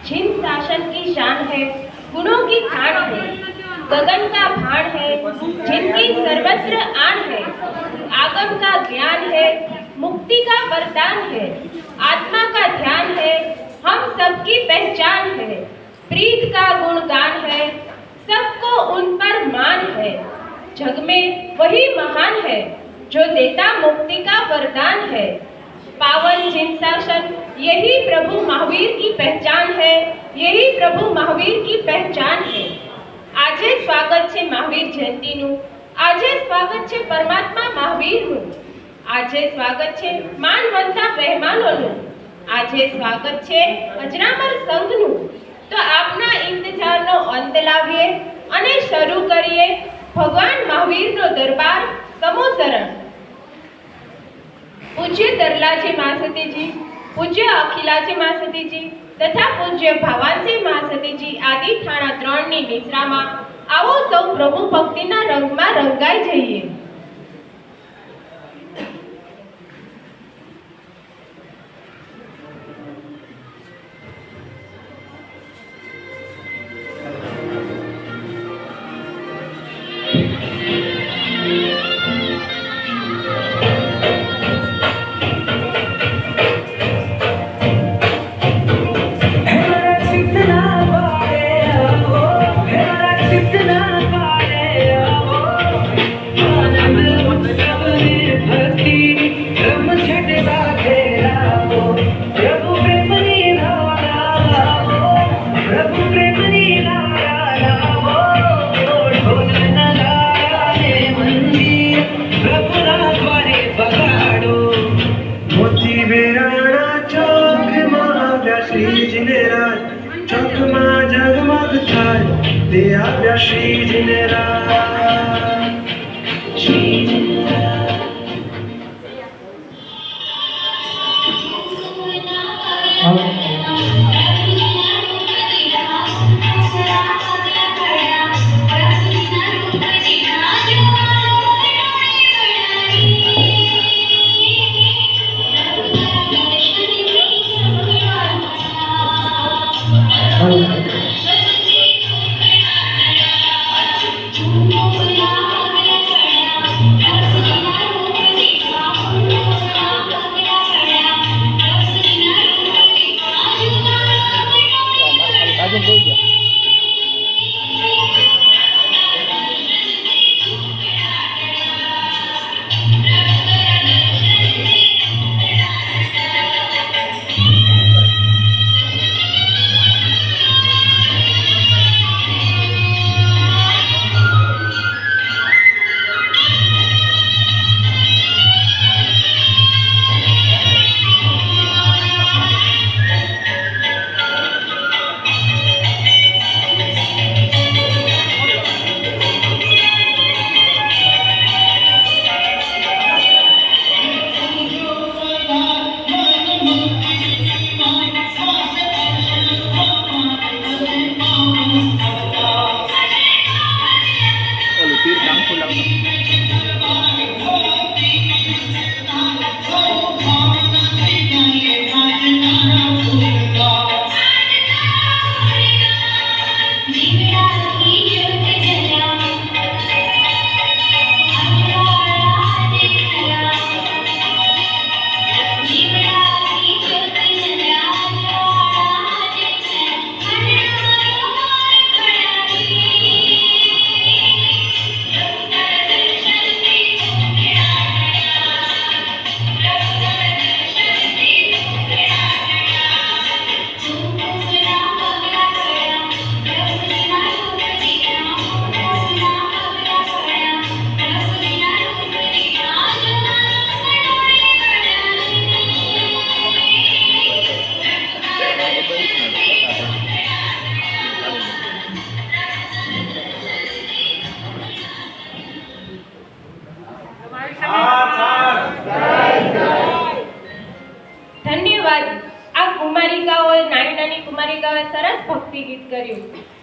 जिन शासन की शान है, गुणों की खान है, गगन का भाण है, जिनकी सर्वत्र आन है, आगम का ज्ञान है, मुक्ति का वरदान है, आत्मा का ध्यान है, हम सबकी पहचान है, प्रीत का गुणगान है, सबको उन पर मान है, जग में वही महान है जो देता मुक्ति का वरदान है। पावन जिन शासन, यही प्रभु महावीर की पहचान है, यही प्रभु महावीर की पहचान है। આજે સ્વાગત છે મહાવીર જયંતીનું, આજે સ્વાગત છે પરમાત્મા મહાવીરનું, આજે સ્વાગત છે માનવંતા મહેમાનોનું, આજે સ્વાગત છે અજરામર સંઘનું। તો આપના ઇંતજારનો અંત લાવીએ અને શરૂ કરીએ ભગવાન મહાવીરનો દરબાર સમોસરણ। પૂજ્ય દરલાજી મહાસતીજી, પૂજ્ય અખિલાજી મહાસતીજી તથા પૂજ્ય ભાવાંશી મહાસતીજી આદિ થાણા 3 ની નિશ્રામાં આવો સૌ પ્રભુ ભક્તિના રંગમાં રંગાઈ જઈએ।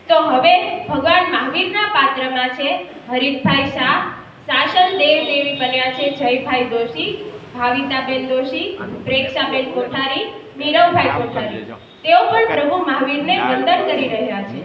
તો હવે ભગવાન મહાવીરના પાત્રમાં છે હરીશભાઈ શાહ, શાસન દેવ દેવી બન્યા છે જયભાઈ દોશી, ભાવિતાબેન દોશી, પ્રેક્ષાબેન કોઠારી, નીરવભાઈ કોઠારી। તેઓ પણ પ્રભુ મહાવીરને વંદન કરી રહ્યા છે.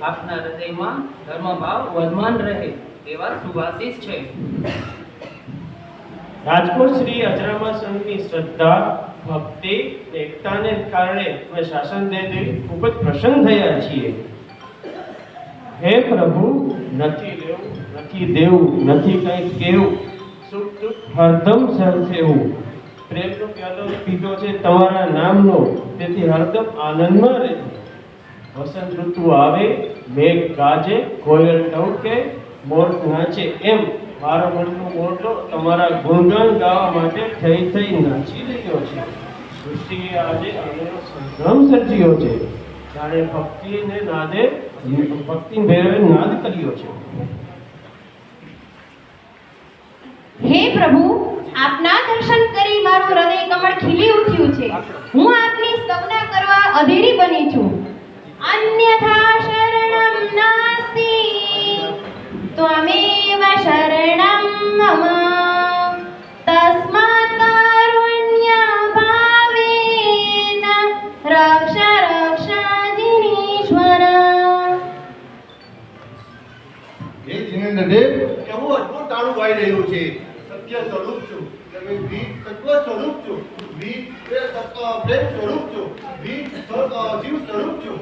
આપના હૃદયમાં ધર્મભાવ વર્ધમાન રહે તેવા શુભાશીષ છે. રાજકોટ શ્રી અજરામા સંઘની શ્રદ્ધા, ભક્તિ, એકતાને કારણે અમે શાસન દેવી ખૂબ જ પ્રસન્ન થયા છીએ. હે પ્રભુ, નથી લેવું, નથી દેવું, નથી કંઈ કહેવું, સુખ દુઃખ હરદમ સહસેવું. પ્રેમનો પ્યાલો પીધો છે તમારા નામનો, તેથી હરદમ આનંદમાં રહેજો. વસંત ઋતુ આવે, મેઘ ગાજે, કોયલ ટહુકે, મોર નાચે, એમ મારો મનનો મોરલો તમારા ગુણગાન ગાવા માટે થઈ નાચી રહ્યો છે. સૃષ્ટિએ આજે અનેરો સંભ્રમ સર્જ્યો છે. જાણે ભક્તિને નાદે ભક્તિ ભેરવે નાદ કર્યો છે. હે પ્રભુ, આપના દર્શન કરી મારું હૃદય કમળ ખીલી ઉઠ્યું છે. હું આપની સ્તવના કરવા અધીરી બની છું. અન્યથા શરણમ નાસ્તિ ત્વમેવ શરણમ મમ તસ્માत् કારુણ્ય ભાવેન રક્ષ રક્ષાધિનીશ્વર. હે જિનેન્દ્રદેવ, કેવું અદ્ભુત તાળું ગાઈ રહ્યું છે. સત્ય સ્વરૂપ છું, તમે વીર તત્વ સ્વરૂપ છું, વીર પ્રેમ સ્વરૂપ છું, વીર શિવ સ્વરૂપ છું.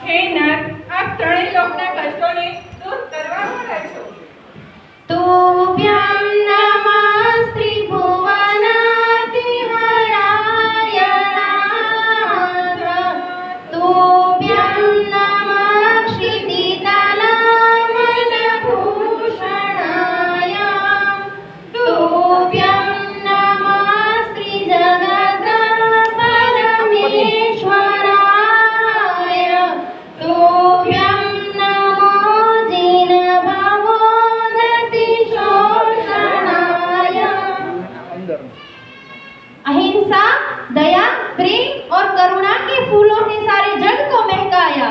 હે નાથ, આપ ત્રણેય લોકના કષ્ટોને દૂર કરવા વાળા છો. તુભ્યં નમઃ શ્રી ભુવનાધિહરાય નાથ. તુભ્યં નમઃ ક્ષિતિતલામલભૂષણાય. તુભ્યં નમઃ શ્રી જગદ્ગુરુ તુભ્યં નમો જીનભવોદતિશોષણાય. अहिंसा, दया, प्रेम और करुणा के फूलों से सारे जग को महकाया.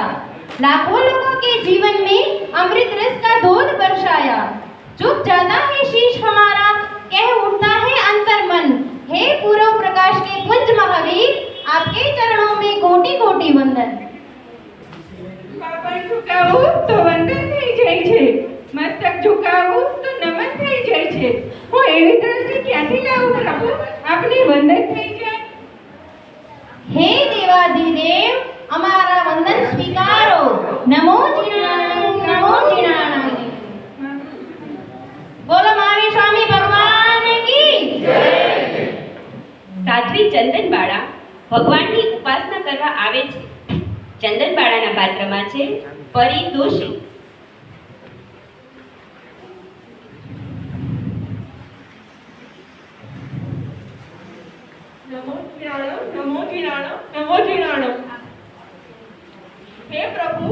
लाखों लोगों के जीवन में अमृत रस का धोध बरसाया. झुक जाता है शीश हमारा, कह उठता है अंतर मन. हे पूर्व प्रकाश के पुंज महावीर, आपके चरणों में कोटि कोटि वंदन. પાપણ ઝુકાવું તો વંદન થઈ જાય છે, મસ્તક ઝુકાવું તો નમન થઈ જાય છે. હું એવી દ્રષ્ટિ ક્યાંથી લાવું પ્રભુ, આપની વંદન થઈ જાય. हे देवाधिदेव, हमारा वंदन स्वीकारो. नमो जिनाणं, नमो जिनाणं. बोलो महावीर स्वामी भगवान की जय. સાધ્વી ચંદનબાળા ભગવાનની ઉપાસના કરવા આવે છે. ચંદનબાળાના પાત્રમાં છે પરિતોષી. નમો જીણાણો, નમો જીણાણો, નમો જીણાણો. હે પ્રભુ,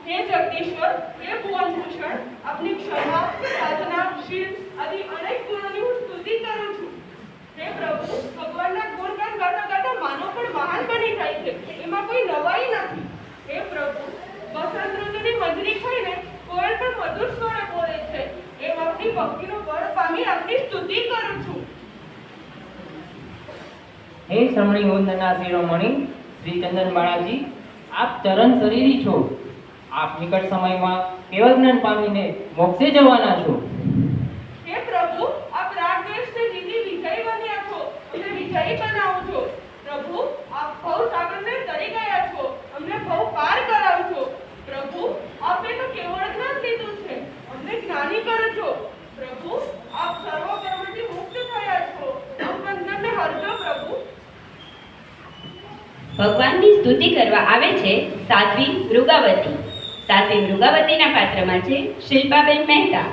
હે જગદીશ્વર, હે ભુવનભૂષણ, આપની ક્ષમા, સાધના, શીલ આદિ અનેક ગુણોની હું સ્તુતિ કરું છું. હે પ્રભુ, ભગવાનના ગુણગાન ગાતા ગાતા માનવ પણ મહાન બની જાય છે, એમાં કોઈ નવાઈ નથી. હે પ્રભુ, વસંત ઋતુની મંજરી થઈને કોયલ પણ મધુર સ્વરે બોલે છે, એમ આપની ભક્તિનો બળ પામી આપની સ્તુતિ કરું છું. હે શ્રમણી વંદના શિરોમણી શ્રી ચંદનબાળાજી, આપ ચરણ શરીરી છો. આપ નિકટ સમયમાં કેવળ જ્ઞાન પામીને મોક્ષે જવાના છો. હે પ્રભુ, આપ રાગ દ્વેષને જીતી વિજય બન્યા છો, અમને વિજયી બનાવો છો. પ્રભુ, આપ ભવ સાગરને તરી ગયા છો, અમને ભવ પાર કરાવજો. પ્રભુ, આપે તો કેવળ જ્ઞાન લીધું છે, અમને જ્ઞાની કરો છો. પ્રભુ, આપ સર્વ કર્મથી મુક્ત થયા છો, અમ બંધનને હરજો પ્રભુ. ભગવાનની સ્તુતિ કરવા આવે છે સાધ્વી મૃગાવતી. સાધ્વી મૃગાવતીના પાત્રમાં છે શિલ્પાબેન મહેતા.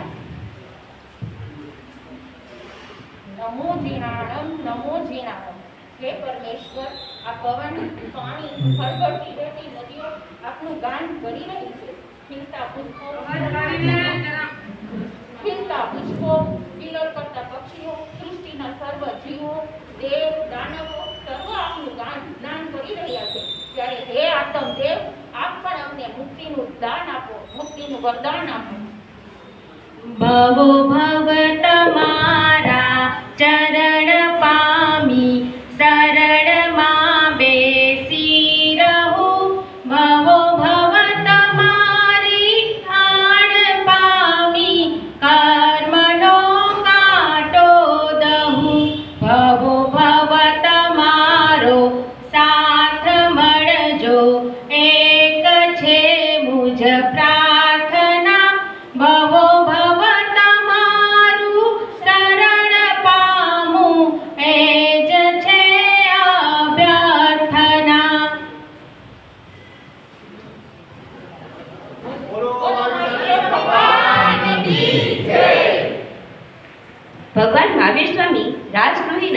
નમો જીણાણમ નમો જીણાણમ. હે પરમેશ્વર, આ પવન, પાણી, ખળબળતી વહેતી નદીઓ આપનું ગાન કરી રહી છે. ખીલતા પુષ્પો, કિલોલ કરતા પક્ષીઓ, સૃષ્ટિના સર્વ જીવો, દેવ, દાનવો સર્વ આપનું ગાન કરી રહ્યા છે. ત્યારે હે આત્મ દેવ, આપ પણ અમને મુક્તિનું દાન આપો, મુક્તિનું વરદાન આપો. ભવો ભવ તમારા ચરણ પામી શરણમાં બેસી રહું. ભવો ભવ તમારી આડ પામી કર્મનો કાંટો દહું. ભવો ભવ તમારો સાથ મળજો, એક છે મુજ પ્રાર્થના. ભવો ભવ તમારું શરણ પામું, એ જ છે અભ્યર્થના. ભગવાન મહાવીર સ્વામી રાજગૃહી